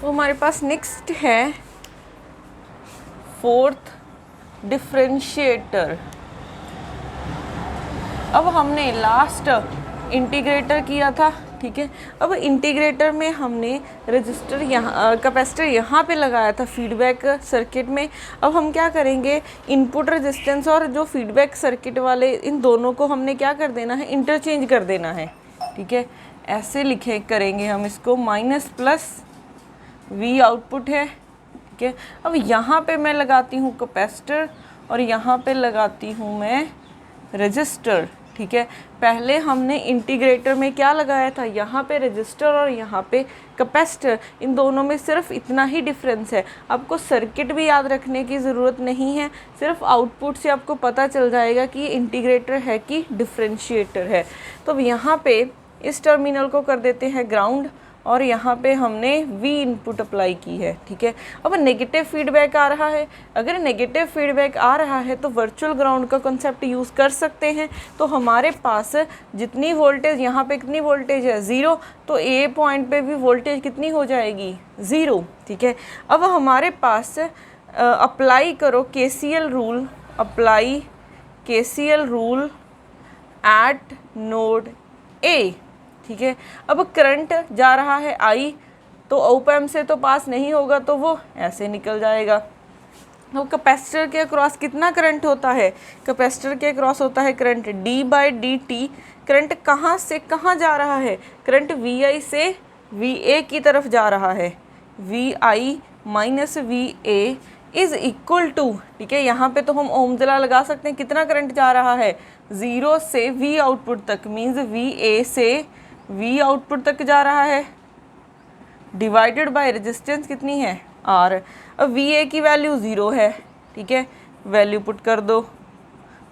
तो हमारे पास नेक्स्ट है फोर्थ डिफरेंशिएटर। अब हमने लास्ट इंटीग्रेटर किया था, ठीक है। अब इंटीग्रेटर में हमने रजिस्टर यहाँ कैपेसिटर यहाँ पे लगाया था फीडबैक सर्किट में। अब हम क्या करेंगे, इनपुट रेजिस्टेंस और जो फीडबैक सर्किट वाले इन दोनों को हमने क्या कर देना है, इंटरचेंज कर देना है, ठीक है। ऐसे लिखे करेंगे हम इसको, माइनस प्लस वी आउटपुट है, ठीक है। अब यहाँ पे मैं लगाती हूँ कैपेसिटर और यहाँ पे लगाती हूँ मैं रजिस्टर, ठीक है। पहले हमने इंटीग्रेटर में क्या लगाया था, यहाँ पे रजिस्टर और यहाँ पे कैपेसिटर, इन दोनों में सिर्फ इतना ही डिफरेंस है। आपको सर्किट भी याद रखने की ज़रूरत नहीं है, सिर्फ आउटपुट से आपको पता चल जाएगा कि ये इंटीग्रेटर है कि डिफरेंशिएटर है। तो अब यहाँ पे इस टर्मिनल को कर देते हैं ग्राउंड और यहाँ पे हमने V इनपुट अप्लाई की है, ठीक है। अब नेगेटिव फीडबैक आ रहा है, अगर नेगेटिव फीडबैक आ रहा है तो वर्चुअल ग्राउंड का कॉन्सेप्ट यूज़ कर सकते हैं। तो हमारे पास जितनी वोल्टेज यहाँ पे कितनी वोल्टेज है, 0, तो ए पॉइंट पे भी वोल्टेज कितनी हो जाएगी, 0, ठीक है। अब हमारे पास अप्लाई करो KCL rule, apply KCL rule eight node A, ठीक है। अब करंट जा रहा है I, तो ऑप एम्प से तो पास नहीं होगा, तो वो ऐसे निकल जाएगा। तो कैपेसिटर के अक्रॉस कितना करंट होता है, कैपेसिटर के अक्रॉस होता है करंट d/dt। करंट कहाँ से कहाँ जा रहा है, करंट VI से VA की तरफ जा रहा है, VI minus VA is equal to, ठीक है। यहाँ पे तो हम ओम्स लॉ लगा सकते हैं, कितना करंट जा रहा है, 0 से V आउटपुट तक, मीन्स VA से V आउटपुट तक जा रहा है, डिवाइडेड बाय रेजिस्टेंस कितनी है, R। अब VA की वैल्यू 0 है, ठीक है, वैल्यू पुट कर दो,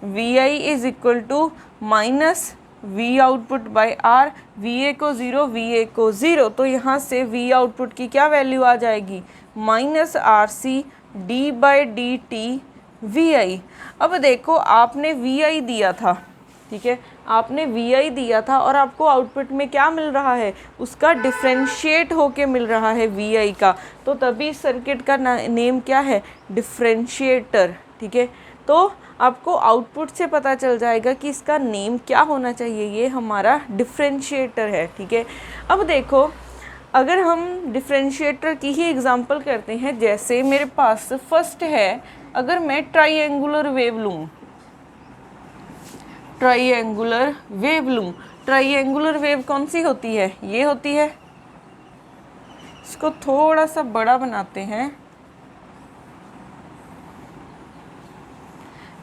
VI is equal to minus V output by R, VA को 0, VA को 0, तो यहाँ से V आउटपुट की क्या वैल्यू आ जाएगी, माइनस RC d/dt VI। अब देखो आपने VI दिया था, ठीक है, आपने VI दिया था और आपको आउटपुट में क्या मिल रहा है, उसका डिफरेंशिएट होके मिल रहा है VI का, तो तभी सर्किट का नेम क्या है, डिफरेंशिएटर, ठीक है। तो आपको आउटपुट से पता चल जाएगा कि इसका नेम क्या होना चाहिए, ये हमारा डिफरेंशिएटर है, ठीक है। अब देखो अगर हम डिफरेंशिएटर की ही एग्जांपल करते हैं, जैसे मेरे पास फर्स्ट है, अगर मैं ट्राइएंगुलर वेव लूँ, ट्राइएंगुलर वेव लूँ, ट्राइएंगुलर वेव कौन सी होती है, ये होती है। इसको थोड़ा सा बड़ा बनाते हैं,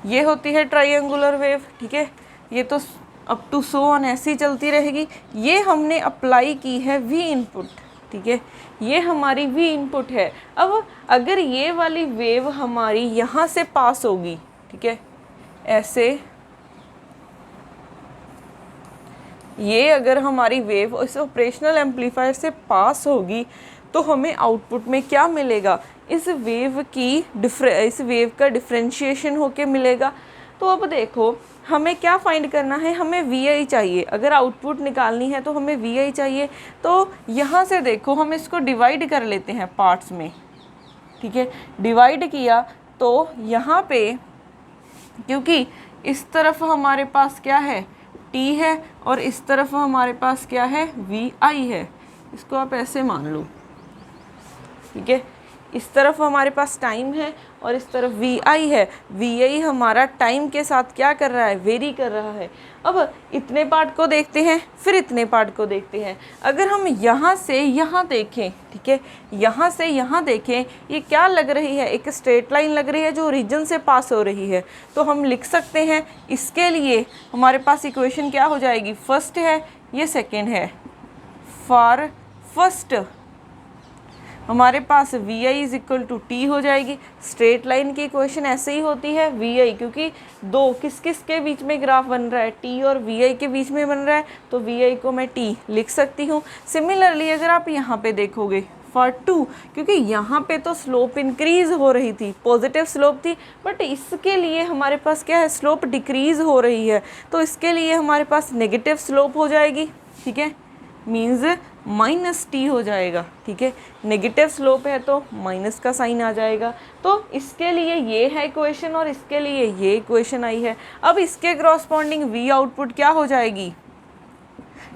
ये होती है ट्राइएंगुलर वेव, ठीक है। ये तो अप टू सो ऑन ऐसी ही चलती रहेगी। ये हमने अप्लाई की है V इनपुट, ठीक है, ये हमारी V इनपुट है। अब अगर ये वाली वेव हमारी यहाँ से पास होगी, ठीक है, ऐसे, ये अगर हमारी वेव इस ऑपरेशनल एम्पलीफायर से पास होगी तो हमें आउटपुट में क्या मिलेगा, इस वेव का डिफरेंशिएशन होके मिलेगा। तो अब देखो हमें क्या फाइंड करना है, हमें VI चाहिए, अगर आउटपुट निकालनी है तो हमें VI चाहिए। तो यहाँ से देखो हम इसको डिवाइड कर लेते हैं पार्ट्स में, ठीक है। डिवाइड किया तो यहाँ पे, क्योंकि इस तरफ हमारे पास क्या है, T है, और इस तरफ हमारे पास क्या है, VI है, इसको आप ऐसे मान लो, ठीक है। इस तरफ हमारे पास टाइम है और इस तरफ VI है। VI हमारा टाइम के साथ क्या कर रहा है, वेरी कर रहा है। अब इतने पार्ट को देखते हैं, फिर इतने पार्ट को देखते हैं। अगर हम यहाँ से यहाँ देखें, ठीक है, यहाँ से यहाँ देखें, ये क्या लग रही है, एक स्ट्रेट लाइन लग रही है जो ओरिजिन से पास हो रही है। तो हम लिख सकते हैं, इसके लिए हमारे पास इक्वेशन क्या हो जाएगी, फर्स्ट है, ये सेकेंड है, फॉर फर्स्ट हमारे पास VI is equal to T हो जाएगी। स्ट्रेट लाइन की इक्वेशन ऐसे ही होती है, VI, क्योंकि दो किस किस के बीच में ग्राफ बन रहा है, T और VI के बीच में बन रहा है, तो VI को मैं T लिख सकती हूँ। सिमिलरली अगर आप यहाँ पे देखोगे फॉर 2, क्योंकि यहाँ पे तो स्लोप इंक्रीज हो रही थी, पॉजिटिव स्लोप थी, बट इसके लिए हमारे पास क्या है, स्लोप डिक्रीज हो रही है, तो इसके लिए हमारे पास नेगेटिव स्लोप हो जाएगी, ठीक है, मीन्स माइनस टी हो जाएगा, ठीक है। नेगेटिव स्लोप है तो माइनस का साइन आ जाएगा। तो इसके लिए ये है इक्वेशन और इसके लिए ये इक्वेशन आई है। अब इसके क्रॉसपॉन्डिंग वी आउटपुट क्या हो जाएगी,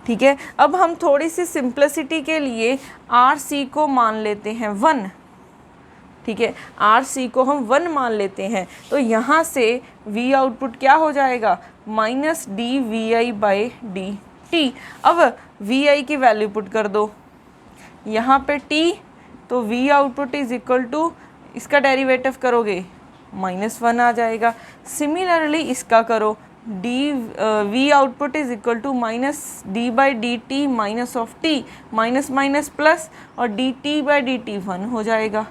ठीक है। अब हम थोड़ी सी सिंप्लिसिटी के लिए आर सी को मान लेते हैं 1, ठीक है। आर सी को हम 1 मान लेते हैं, तो यहाँ से वी आउटपुट क्या हो जाएगा, minus D V I by D T. अब वी आई की वैल्यू पुट कर दो यहाँ पे टी, तो V output is equal to, इसका डेरिवेटिव करोगे -1 आ जाएगा। सिमिलरली इसका करो, D V output is equal to minus D by D T minus of T, minus minus plus, और D T by D T 1 हो जाएगा,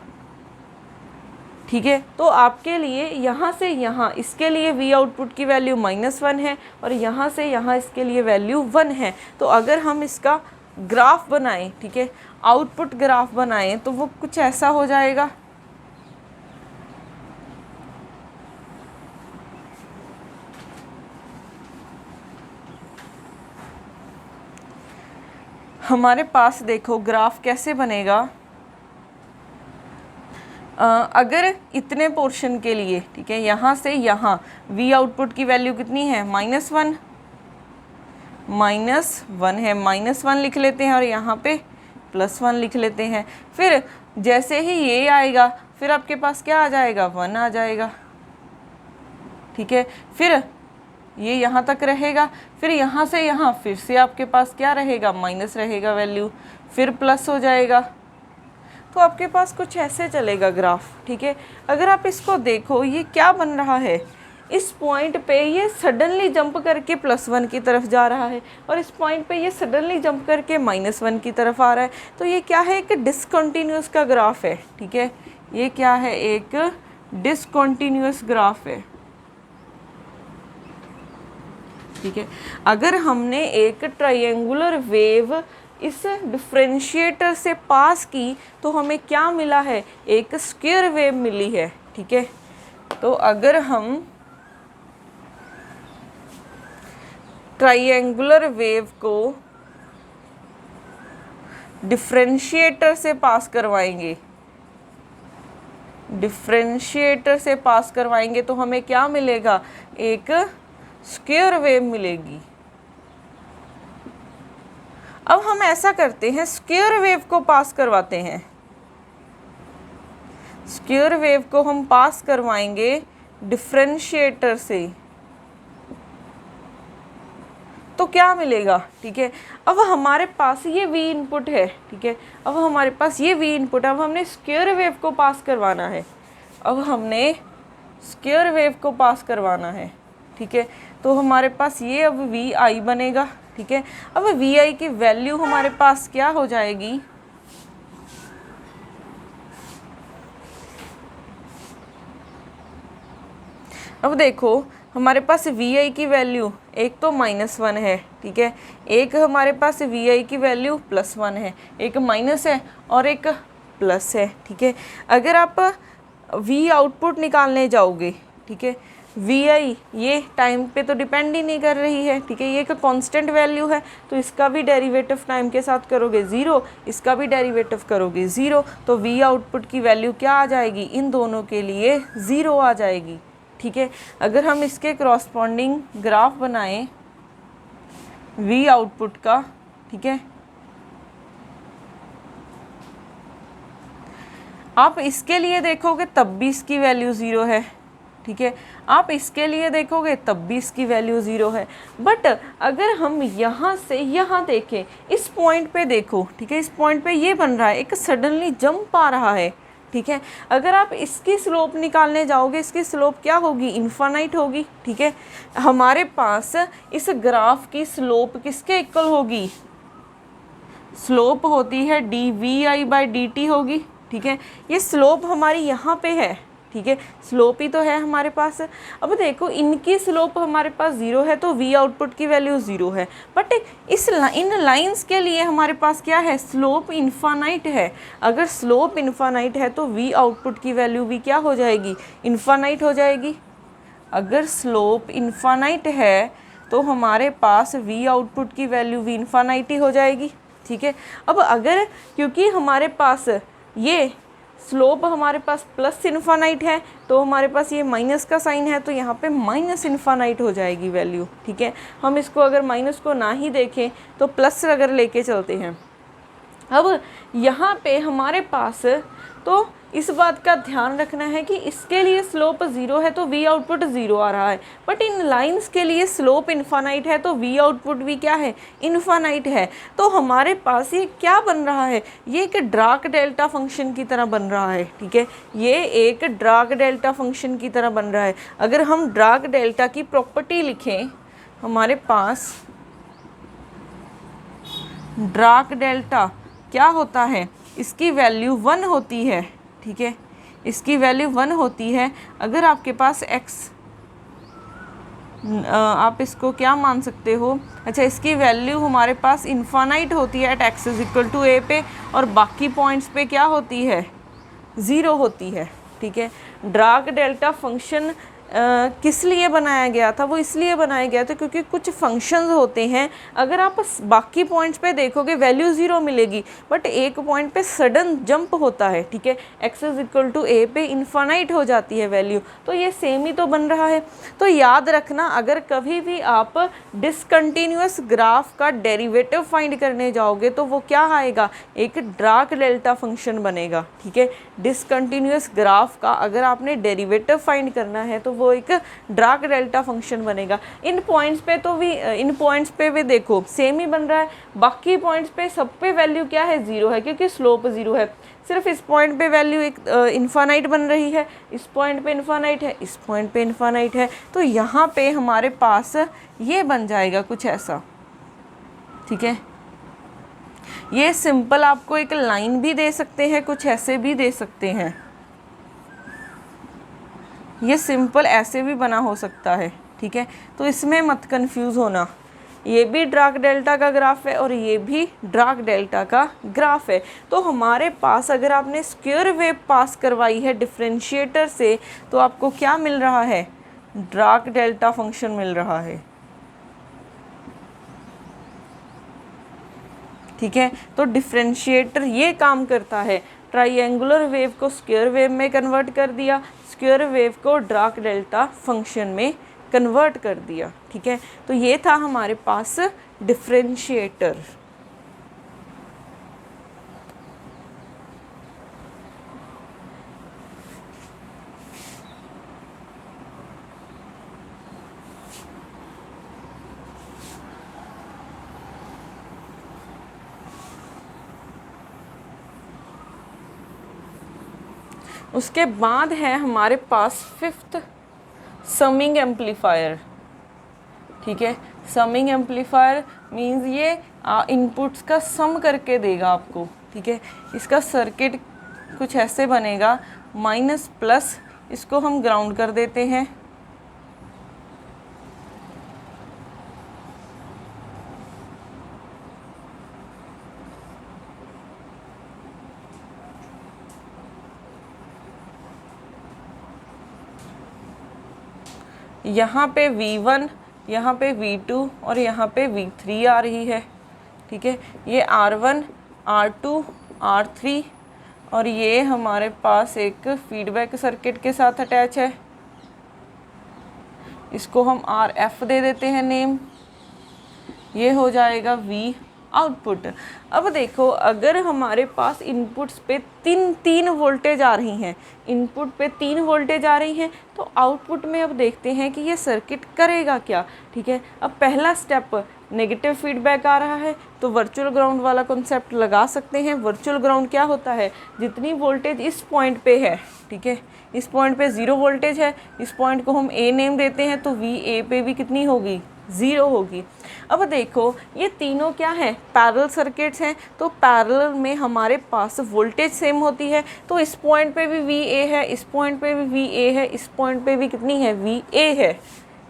ठीक है। तो आपके लिए यहाँ से यहाँ इसके लिए वी आउटपुट की वैल्यू -1 है और यहाँ से यहाँ इसके लिए वैल्यू 1 है। तो अगर हम इसका ग्राफ बनाएं, ठीक है, आउटपुट ग्राफ बनाएं, तो वो कुछ ऐसा हो जाएगा। हमारे पास देखो ग्राफ कैसे बनेगा, अगर इतने पोर्शन के लिए, ठीक है, यहाँ से यहाँ वी आउटपुट की वैल्यू कितनी है, -1 है, -1 लिख लेते हैं और यहाँ पे +1 लिख लेते हैं। फिर जैसे ही ये आएगा फिर आपके पास क्या आ जाएगा, 1 आ जाएगा, ठीक है। फिर ये यहाँ तक रहेगा, फिर यहाँ से यहाँ फिर से आपके पास क्या रहेगा, माइनस रहेगा वैल्यू, फिर प्लस हो जाएगा। तो आपके पास कुछ ऐसे चलेगा ग्राफ, ठीक है। अगर आप इसको देखो ये क्या बन रहा है, इस पॉइंट पे ये सडनली जंप करके +1 की तरफ जा रहा है और इस पॉइंट पे ये सडनली जंप करके -1 की तरफ आ रहा है। तो ये क्या है, एक डिसकंटिन्यूअस का ग्राफ है, ठीक है। ये क्या है, एक डिसकंटिन्यूअस ग्राफ है, ठीक है। अगर हमने एक ट्रायंगुलर वेव इस डिफरेंशिएटर से पास की तो हमें क्या मिला है, एक स्क्वायर वेव मिली है, ठीक है। तो अगर हम ट्रायंगुलर वेव को डिफरेंशिएटर से पास करवाएंगे, डिफरेंशिएटर से पास करवाएंगे तो हमें क्या मिलेगा, एक स्क्वायर वेव मिलेगी। अब हम ऐसा करते हैं, स्क्वायर वेव को पास करवाते हैं, स्क्वायर वेव को हम पास करवाएंगे डिफरेंशिएटर से, तो क्या मिलेगा, ठीक है। अब हमारे पास ये v इनपुट है, ठीक है। अब हमारे पास ये v इनपुट है, अब हमने स्क्वायर वेव को पास करवाना है, अब हमने स्क्वायर वेव को पास करवाना है, ठीक है। तो हमारे पास ये अब वी आई बनेगा, ठीक है। अब वी आई की वैल्यू हमारे पास क्या हो जाएगी, अब देखो हमारे पास वी आई की वैल्यू एक तो -1 है, ठीक है, एक हमारे पास वी आई की वैल्यू +1 है, एक माइनस है और एक प्लस है, ठीक है। अगर आप वी आउटपुट निकालने जाओगे, ठीक है, वी आई ये टाइम पे तो डिपेंड ही नहीं कर रही है, ठीक है, ये एक कांस्टेंट वैल्यू है, तो इसका भी डेरिवेटिव टाइम के साथ करोगे 0, इसका भी डेरिवेटिव करोगे 0, तो वी आउटपुट की वैल्यू क्या आ जाएगी, इन दोनों के लिए 0 आ जाएगी, ठीक है। अगर हम इसके क्रॉसपॉन्डिंग ग्राफ बनाएं वी आउटपुट का, ठीक है, आप इसके लिए देखोगे तब भी इसकी वैल्यू 0 है, ठीक है, आप इसके लिए देखोगे तब भी इसकी वैल्यू 0 है। बट अगर हम यहाँ से यहाँ देखें, इस पॉइंट पे देखो, ठीक है, इस पॉइंट पे ये बन रहा है, एक सडनली जंप आ रहा है, ठीक है। अगर आप इसकी स्लोप निकालने जाओगे, इसकी स्लोप क्या होगी, इन्फानाइट होगी, ठीक है। हमारे पास इस ग्राफ की स्लोप किसके इक्वल होगी, स्लोप होती है D V I by D T होगी, ठीक है। ये स्लोप हमारी यहाँ पे है, ठीक है, स्लोप ही तो है हमारे पास। अब देखो इनकी स्लोप हमारे पास 0 है तो वी आउटपुट की वैल्यू 0 है, बट इन लाइंस के लिए हमारे पास क्या है, स्लोप इन्फानाइट है। अगर स्लोप इन्फानाइट है तो वी आउटपुट की वैल्यू भी क्या हो जाएगी, इन्फानाइट हो जाएगी। अगर स्लोप इन्फानाइट है तो हमारे पास वी आउटपुट की वैल्यू भी इन्फानाइट ही हो जाएगी, ठीक है। अब अगर क्योंकि हमारे पास ये स्लोप हमारे पास प्लस इन्फानाइट है तो हमारे पास ये माइनस का साइन है, तो यहाँ पे माइनस इन्फानाइट हो जाएगी वैल्यू, ठीक है। हम इसको अगर माइनस को ना ही देखें तो प्लस अगर लेके चलते हैं। अब यहाँ पे हमारे पास तो इस बात का ध्यान रखना है कि इसके लिए स्लोप 0 है तो वी आउटपुट 0 आ रहा है, बट इन लाइंस के लिए स्लोप इन्फानाइट है तो वी आउटपुट भी क्या है, इन्फानाइट है। तो हमारे पास ये क्या बन रहा है, ये एक ड्राक डेल्टा फंक्शन की तरह बन रहा है, ठीक है। ये एक ड्राक डेल्टा फंक्शन की तरह बन रहा है। अगर हम ड्राक डेल्टा की प्रॉपर्टी लिखें, हमारे पास ड्राक डेल्टा क्या होता है, इसकी वैल्यू 1 होती है, ठीक है। इसकी वैल्यू 1 होती है। अगर आपके पास x, आप इसको क्या मान सकते हो, अच्छा इसकी वैल्यू हमारे पास इन्फानाइट होती है at x is equal to a पे, और बाकी पॉइंट्स पे क्या होती है, 0 होती है, ठीक है। ड्राक डेल्टा फंक्शन किस लिए बनाया गया था, वो इसलिए बनाया गया था क्योंकि कुछ फंक्शंस होते हैं, अगर आप बाकी पॉइंट्स पे देखोगे वैल्यू 0 मिलेगी, बट एक पॉइंट पे सडन जंप होता है, ठीक है। x is equal to a पे इन्फानाइट हो जाती है वैल्यू, तो ये सेम ही तो बन रहा है। तो याद रखना, अगर कभी भी आप डिसकंटिन्यूअस ग्राफ का डेरिवेटिव फाइंड करने जाओगे तो वो क्या आएगा, एक ड्राक डेल्टा फंक्शन बनेगा, ठीक है। डिसकंटिन्यूअस ग्राफ का अगर आपने डेरिवेटिव फाइंड करना है तो वो एक ड्राक डेल्टा फंक्शन बनेगा। इन पॉइंट्स पे भी देखो सेम ही बन रहा है, बाकी पॉइंट्स पे सब पे वैल्यू क्या है, 0 है, क्योंकि स्लोप 0 है। सिर्फ इस पॉइंट पे वैल्यू एक इन्फानाइट बन रही है, इस पॉइंट पे इन्फानाइट है, इस पॉइंट पे इन्फानाइट है, तो यहाँ पे हमारे पास ये बन जाएगा कुछ ऐसा, ठीक है। ये सिंपल आपको एक लाइन भी दे सकते हैं, कुछ ऐसे भी दे सकते हैं, ये सिंपल ऐसे भी बना हो सकता है, ठीक है। तो इसमें मत कंफ्यूज होना, ये भी ड्राक डेल्टा का ग्राफ है और ये भी ड्राक डेल्टा का ग्राफ है। तो हमारे पास अगर आपने स्क्वायर वेव पास करवाई है डिफरेंशिएटर से तो आपको क्या मिल रहा है, ड्राक डेल्टा फंक्शन मिल रहा है, ठीक है। तो डिफरेंशिएटर ये काम करता है, ट्राइएंगुलर वेव को स्क्वायर वेव में कन्वर्ट कर दिया, स्क्वायर वेव को ड्राक डेल्टा फंक्शन में कन्वर्ट कर दिया, ठीक है। तो ये था हमारे पास डिफरेंशिएटर। उसके बाद है हमारे पास 5th समिंग एम्पलीफायर, ठीक है। समिंग एम्पलीफायर मींस ये इनपुट्स का सम करके देगा आपको, ठीक है। इसका सर्किट कुछ ऐसे बनेगा, माइनस प्लस, इसको हम ग्राउंड कर देते हैं, यहाँ पे V1, यहाँ पे V2 और यहाँ पे V3 आ रही है, ठीक है। ये R1, R2, R3 और ये हमारे पास एक फीडबैक सर्किट के साथ अटैच है, इसको हम RF दे देते हैं नेम, ये हो जाएगा V आउटपुट। अब देखो, अगर हमारे पास इनपुट्स पे तीन वोल्टेज आ रही हैं, इनपुट पे 3 वोल्टेज आ रही हैं, तो आउटपुट में अब देखते हैं कि ये सर्किट करेगा क्या, ठीक है। अब पहला स्टेप, नेगेटिव फीडबैक आ रहा है तो वर्चुअल ग्राउंड वाला कॉन्सेप्ट लगा सकते हैं। वर्चुअल ग्राउंड क्या होता है, जितनी वोल्टेज इस पॉइंट पे है, ठीक है, इस पॉइंट पे 0 वोल्टेज है, इस पॉइंट को हम A नेम देते हैं, तो VA पे भी कितनी होगी, 0 होगी। अब देखो, ये तीनों क्या है, पैरेलल सर्किट्स हैं, तो पैरेलल में हमारे पास वोल्टेज सेम होती है, तो इस पॉइंट पे भी VA है, इस पॉइंट पे भी VA है, इस पॉइंट पे भी कितनी है, VA है,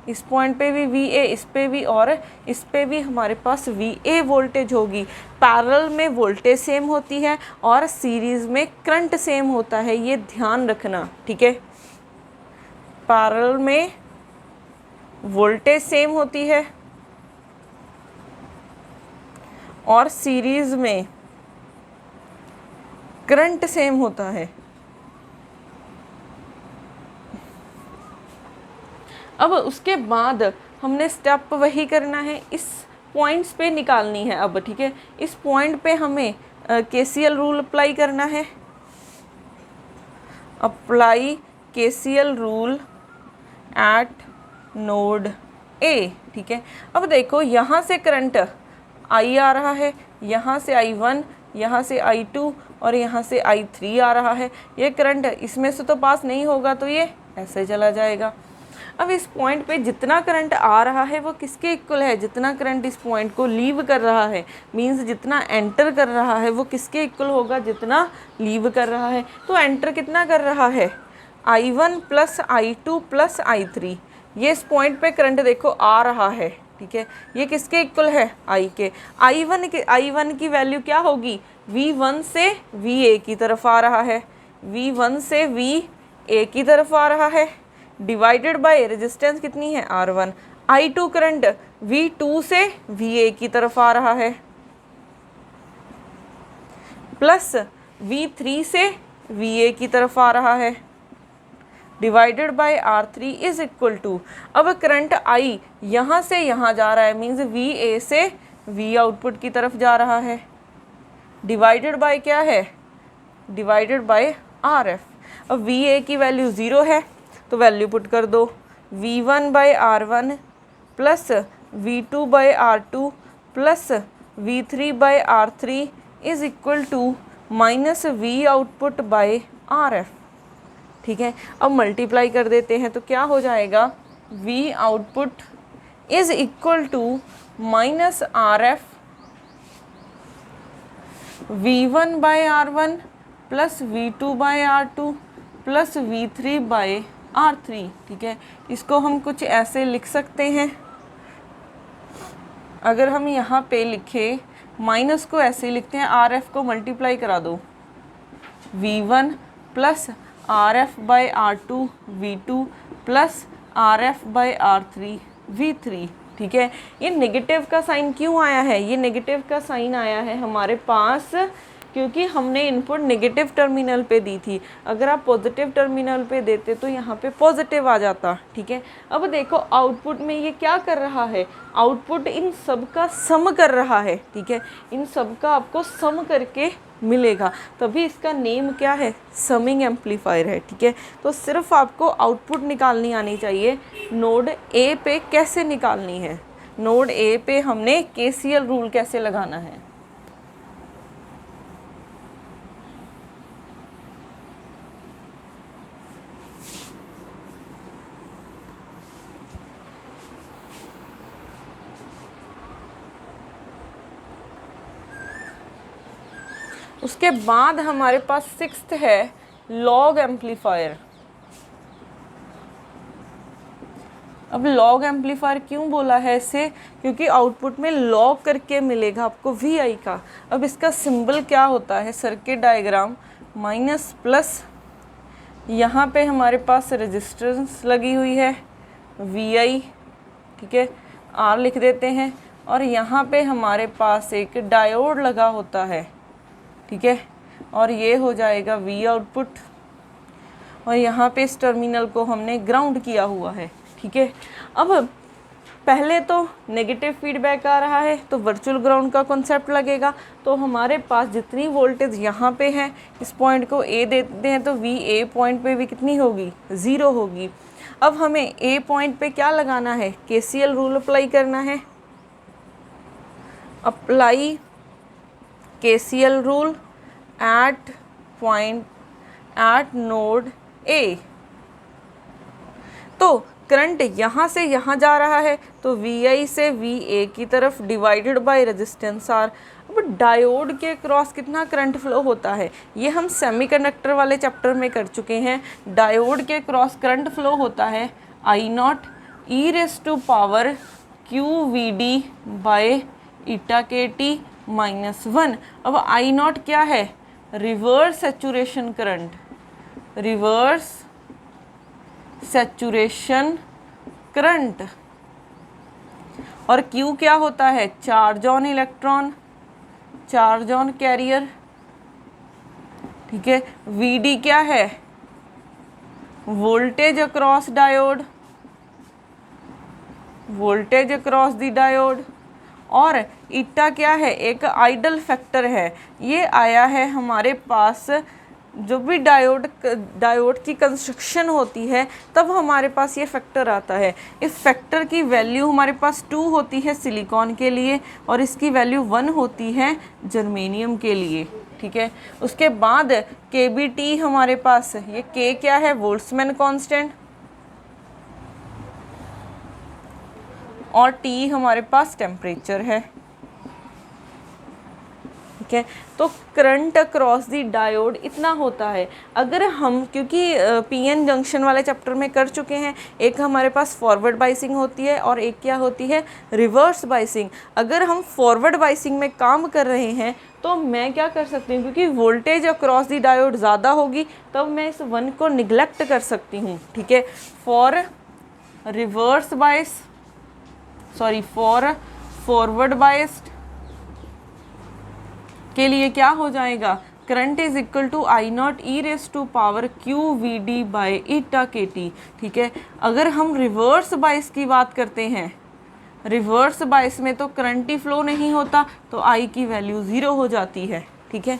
इस पॉइंट पे भी VA, इस पे भी, और इस पे भी हमारे पास VA वोल्टेज होगी। पैरेलल में वोल्टेज सेम होती है और सीरीज़ में करंट सेम होता है, ये ध्यान रखना, ठीक है। पैरेलल में वोल्टेज सेम होती है और सीरीज में करंट सेम होता है। अब उसके बाद हमने स्टेप वही करना है, इस पॉइंट्स पे निकालनी है अब, ठीक है। इस पॉइंट पे हमें केसीएल रूल अप्लाई करना है, apply KCL rule eight node A, ठीक है। अब देखो यहाँ से करंट आई आ रहा है, यहाँ से I1, यहाँ से I2 और यहाँ से I3 आ रहा है। ये करंट इसमें से तो पास नहीं होगा, तो ये ऐसे चला जाएगा। अब इस पॉइंट पे जितना करंट आ रहा है वो किसके इक्वल है, जितना करंट इस पॉइंट को लीव कर रहा है, मींस जितना एंटर कर रहा है वो किसके इक्वल होगा, जितना लीव कर रहा है। तो एंटर कितना कर रहा है, I1 plus I2 plus I3। ये इस पॉइंट पे करंट देखो आ रहा है, ठीक है। ये किसके इक्वल है, I के। I1 की वैल्यू क्या होगी, V1 से VA की तरफ आ रहा है, V1 से VA की तरफ आ रहा है, डिवाइडेड बाय रेजिस्टेंस कितनी है, R1। I2 करंट V2 से VA की तरफ आ रहा है, प्लस V3 से VA की तरफ आ रहा है, divided by R3 is equal to, अब करंट I यहाँ से यहाँ जा रहा है, मीन्स VA से V आउटपुट की तरफ जा रहा है, डिवाइडेड बाय क्या है, डिवाइडेड बाय RF। अब VA की वैल्यू 0 है तो वैल्यू पुट कर दो, V1 by R1 plus V2 by R2 plus V3 by R3 is equal to minus V output by RF, ठीक है। अब मल्टीप्लाई कर देते हैं तो क्या हो जाएगा, V output is equal to minus RF V1 by R1 plus V2 by R2 plus V3 by R3, ठीक है। इसको हम कुछ ऐसे लिख सकते हैं, अगर हम यहाँ पे लिखें माइनस को ऐसे लिखते हैं, RF को मल्टीप्लाई करा दो, V1 plus RF by R2 V2 plus RF by R3 V3, ठीक है। ये नेगेटिव का साइन क्यों आया है, ये नेगेटिव का साइन आया है हमारे पास क्योंकि हमने इनपुट नेगेटिव टर्मिनल पे दी थी। अगर आप पॉजिटिव टर्मिनल पे देते तो यहाँ पे पॉजिटिव आ जाता, ठीक है। अब देखो आउटपुट में ये क्या कर रहा है, आउटपुट इन सब का सम कर रहा है, ठीक है। इन सब का आपको सम करके मिलेगा, तभी इसका नेम क्या है, समिंग एम्पलीफायर है, ठीक है। तो सिर्फ आपको आउटपुट निकालनी आनी चाहिए। नोड ए पे कैसे निकालनी है, नोड ए पे हमने केसीएल रूल कैसे लगाना है। उसके बाद हमारे पास सिक्स्थ है लॉग एम्पलीफायर। अब लॉग एम्पलीफायर क्यों बोला है इसे, क्योंकि आउटपुट में लॉग करके मिलेगा आपको VI का। अब इसका सिंबल क्या होता है, सर्किट डायग्राम माइनस प्लस, यहाँ पे हमारे पास रेजिस्टेंस लगी हुई है VI, ठीक है, R लिख देते हैं, और यहाँ पे हमारे पास एक डायोड लगा होता है, ठीक है, और ये हो जाएगा V आउटपुट, और यहाँ पे इस टर्मिनल को हमने ग्राउंड किया हुआ है, ठीक है। अब पहले तो नेगेटिव फीडबैक आ रहा है तो वर्चुअल ग्राउंड का कॉन्सेप्ट लगेगा, तो हमारे पास जितनी वोल्टेज यहाँ पे है, इस पॉइंट को A देते हैं तो VA पॉइंट पे भी कितनी होगी, 0 होगी। अब हमें A पॉइंट पे क्या लगाना है, KCL रूल अप्लाई करना है, apply KCL rule at point at node A। तो करंट यहाँ से यहाँ जा रहा है तो VI से VA की तरफ डिवाइडेड बाय रेजिस्टेंस R। अब डायोड के क्रॉस कितना करंट फ्लो होता है, ये हम सेमीकंडक्टर वाले चैप्टर में कर चुके हैं। डायोड के क्रॉस करंट फ्लो होता है I0 e raise to power QVD by eta KT -1। अब I0 क्या है, reverse saturation current, reverse saturation current, और Q क्या होता है, charge on electron, charge on carrier, ठीक है। वीडी क्या है, voltage across diode, voltage across the diode. और ईटा क्या है, एक आइडल फैक्टर है। ये आया है हमारे पास जो भी डायोड की कंस्ट्रक्शन होती है तब हमारे पास ये फैक्टर आता है। इस फैक्टर की वैल्यू हमारे पास 2 होती है सिलिकॉन के लिए और इसकी वैल्यू 1 होती है जर्मेनियम के लिए, ठीक है। उसके बाद KBT हमारे पास, ये K क्या है, बोल्ट्जमैन कांस्टेंट, और T हमारे पास टेम्परेचर है, ठीक है। तो करंट अक्रॉस दी डायोड इतना होता है। अगर हम, क्योंकि PN जंक्शन वाले चैप्टर में कर चुके हैं, एक हमारे पास फॉरवर्ड बाइसिंग होती है और एक क्या होती है, रिवर्स बाइसिंग। अगर हम फॉरवर्ड बाइसिंग में काम कर रहे हैं तो मैं क्या कर सकती हूँ, क्योंकि वोल्टेज अक्रॉस दी डायोड ज़्यादा होगी तब मैं इस 1 को निगलेक्ट कर सकती हूँ, ठीक है। For reverse bias, sorry for forward biased के लिए क्या हो जाएगा, current is equal to I not E raise to power Q V D by eta K T, ठीक है। अगर हम रिवर्स बाइस की बात करते हैं, रिवर्स बाइस में तो करंट ही फ्लो नहीं होता तो आई की वैल्यू 0 हो जाती है, ठीक है।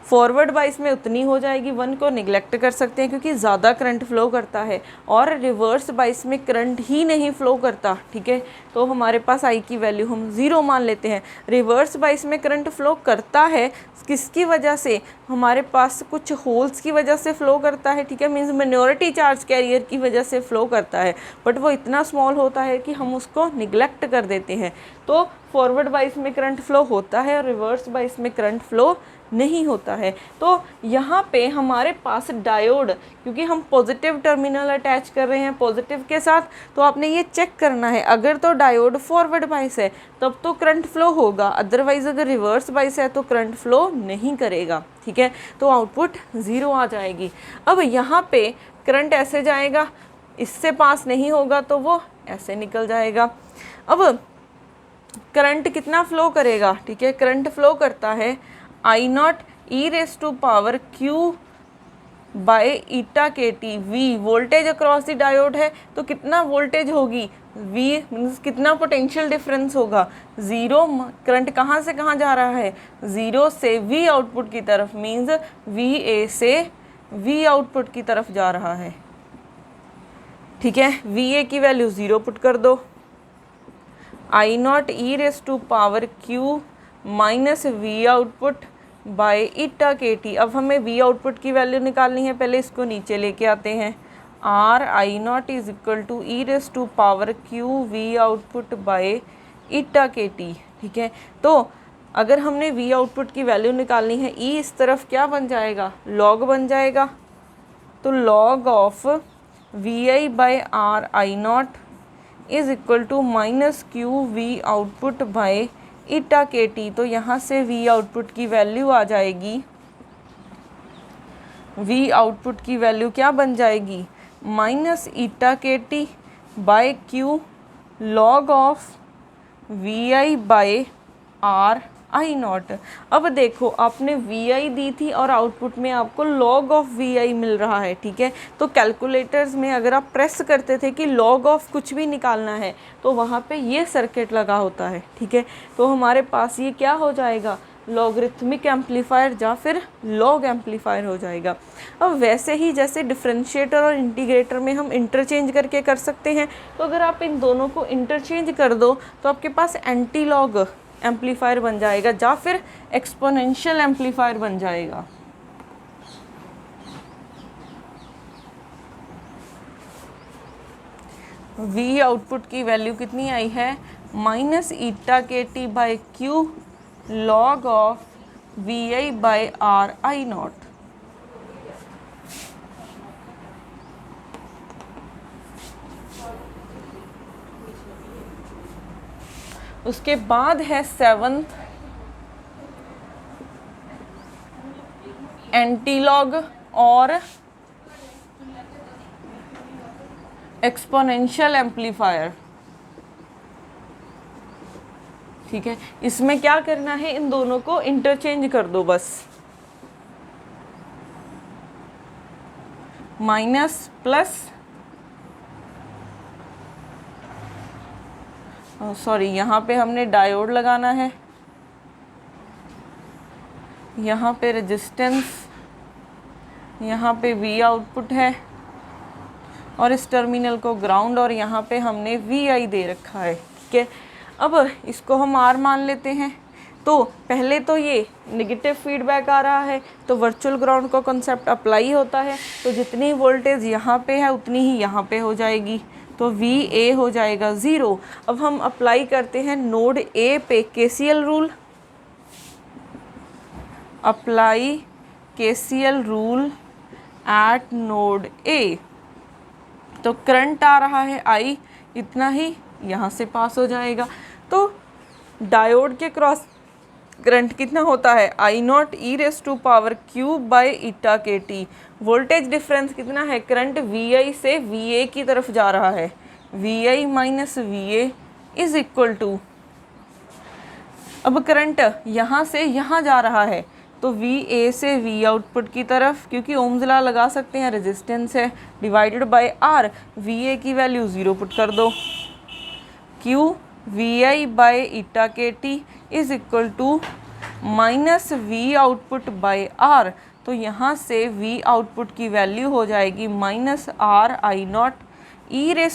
फॉरवर्ड बाइस में उतनी हो जाएगी, 1 को निगलेक्ट कर सकते हैं क्योंकि ज़्यादा करंट फ्लो करता है, और रिवर्स बाइस में करंट ही नहीं फ्लो करता, ठीक है। तो हमारे पास आई की वैल्यू हम 0 मान लेते हैं। रिवर्स बाइस में करंट फ्लो करता है, किसकी वजह से, हमारे पास कुछ होल्स की वजह से फ्लो करता है, ठीक है। मीन्स माइनॉरिटी चार्ज कैरियर की वजह से फ्लो करता है, बट वो इतना स्मॉल होता है कि हम उसको निगलेक्ट कर देते हैं। तो फॉरवर्ड बाइस में करंट फ्लो होता है और रिवर्स बाइस में करंट फ्लो नहीं होता है। तो यहाँ पे हमारे पास डायोड, क्योंकि हम पॉजिटिव टर्मिनल अटैच कर रहे हैं पॉजिटिव के साथ, तो आपने ये चेक करना है, अगर तो डायोड फॉरवर्ड बाइस है तब तो करंट फ्लो होगा, अदरवाइज अगर रिवर्स बाइस है तो करंट फ्लो नहीं करेगा, ठीक है। तो आउटपुट 0 आ जाएगी। अब यहाँ पे करंट ऐसे जाएगा, इससे पास नहीं होगा तो वो ऐसे निकल जाएगा। अब करंट कितना फ्लो करेगा, ठीक है। करंट फ्लो करता है I not E raise to power Q by eta K T V, voltage across the diode है तो कितना वोल्टेज होगी, वी मीन्स कितना पोटेंशियल डिफरेंस होगा, 0। करंट कहाँ से कहाँ जा रहा है, 0 से वी आउटपुट की तरफ, मीन्स वी ए से वी आउटपुट की तरफ जा रहा है, ठीक है। वी ए की वैल्यू 0 पुट कर दो, I not E raise to power Q minus V output by eta K T. अब हमें वी आउटपुट की वैल्यू निकालनी है, पहले इसको नीचे लेके आते हैं, R I naught is equal to e raise to power Q V output by eta K T, ठीक है। तो अगर हमने वी आउटपुट की वैल्यू निकालनी है, ई इस तरफ क्या बन जाएगा, लॉग बन जाएगा, तो log of V I by R I naught is equal to minus Q V output by eta K T. तो यहाँ से वी आउटपुट की वैल्यू आ जाएगी, वी आउटपुट की वैल्यू क्या बन जाएगी, minus eta K T by Q log of V I by R I naught. अब देखो आपने वी आई दी थी और आउटपुट में आपको लॉग ऑफ वी आई मिल रहा है, ठीक है। तो कैलकुलेटर्स में अगर आप प्रेस करते थे कि लॉग ऑफ कुछ भी निकालना है तो वहाँ पे ये सर्किट लगा होता है, ठीक है। तो हमारे पास ये क्या हो जाएगा, लॉगरिथमिक एम्पलीफायर या फिर लॉग एम्पलीफायर हो जाएगा। अब वैसे ही जैसे डिफरेंशिएटर और इंटीग्रेटर में हम इंटरचेंज करके कर सकते हैं, तो अगर आप इन दोनों को इंटरचेंज कर दो तो आपके पास एंटी लॉग एम्पलीफायर बन जाएगा या फिर एक्सपोनेंशियल एम्पलीफायर बन जाएगा। वी आउटपुट की वैल्यू कितनी आई है, minus eta K T by Q log of V I by R I naught. उसके बाद है 7th एंटीलॉग और एक्सपोनेंशियल एम्पलीफायर। ठीक है, इसमें क्या करना है, इन दोनों को इंटरचेंज कर दो बस, माइनस प्लस, सॉरी यहाँ पे हमने डायोड लगाना है, यहाँ पे रेजिस्टेंस, यहाँ पे V आउटपुट है और इस टर्मिनल को ग्राउंड, और यहाँ पे हमने VI दे रखा है। ठीक है, अब इसको हम R मान लेते हैं। तो पहले तो ये नेगेटिव फीडबैक आ रहा है, तो वर्चुअल ग्राउंड का कॉन्सेप्ट अप्लाई होता है, तो जितनी वोल्टेज यहाँ पे है उतनी ही यहाँ पे हो जाएगी, तो VA हो जाएगा 0। अब हम अप्लाई करते हैं नोड A पे KCL rule, apply KCL rule eight node A। तो करंट आ रहा है I, इतना ही यहाँ से पास हो जाएगा। तो डायोड के क्रॉस करंट कितना होता है, I0 e⁻⁴ वोल्टेज डिफरेंस कितना है, करंट VI से VA की तरफ जा रहा है, VI minus VA is equal to, अब करंट यहाँ से यहाँ जा रहा है तो VA से V आउटपुट की तरफ, क्योंकि ओम्स लॉ लगा सकते हैं, रेजिस्टेंस है, डिवाइडेड बाय R, VA की वैल्यू 0 पुट कर दो, Q VI/ηkT is equal to minus V output by R। तो यहाँ से V आउटपुट की वैल्यू हो जाएगी माइनस RI0 e⁻⁴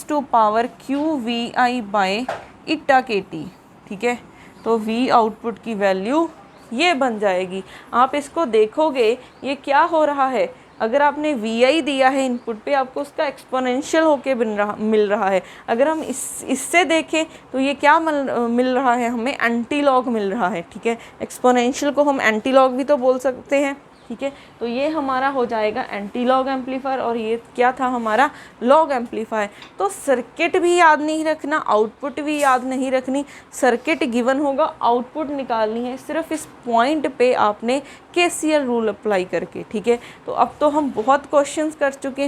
ठीक है, तो V आउटपुट की वैल्यू ये बन जाएगी। आप इसको देखोगे ये क्या हो रहा है, अगर आपने VI दिया है इनपुट पे, आपको उसका एक्सपोनेंशियल होके मिल रहा है। अगर हम इससे देखें तो ये क्या मिल रहा है, हमें एंटी लॉग मिल रहा है। ठीक है, एक्सपोनेंशियल को हम एंटी लॉग भी तो बोल सकते हैं। ठीक है, तो ये हमारा हो जाएगा एंटी लॉग एम्पलीफायर, और ये क्या था हमारा लॉग एम्पलीफायर। तो सर्किट भी याद नहीं रखना, आउटपुट भी याद नहीं रखनी, सर्किट गिवन होगा, आउटपुट निकालनी है सिर्फ इस पॉइंट पे आपने KCL रूल अप्लाई करके। ठीक है, तो अब तो हम बहुत क्वेश्चंस कर चुके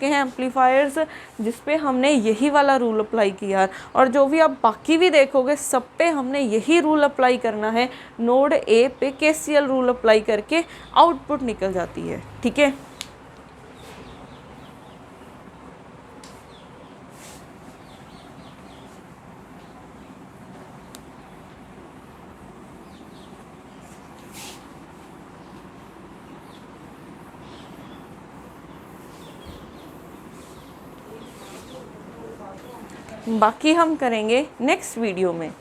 हैं एम्पलीफायर्स जिस पे हमने यही वाला रूल अप्लाई किया, और जो भी आप बाकी भी देखोगे सब पे हमने यही रूल अप्लाई करना है। नोड A पे KCL रूल अप्लाई करके आउटपुट निकल जाती है। ठीक है, बाकी हम करेंगे नेक्स्ट वीडियो में।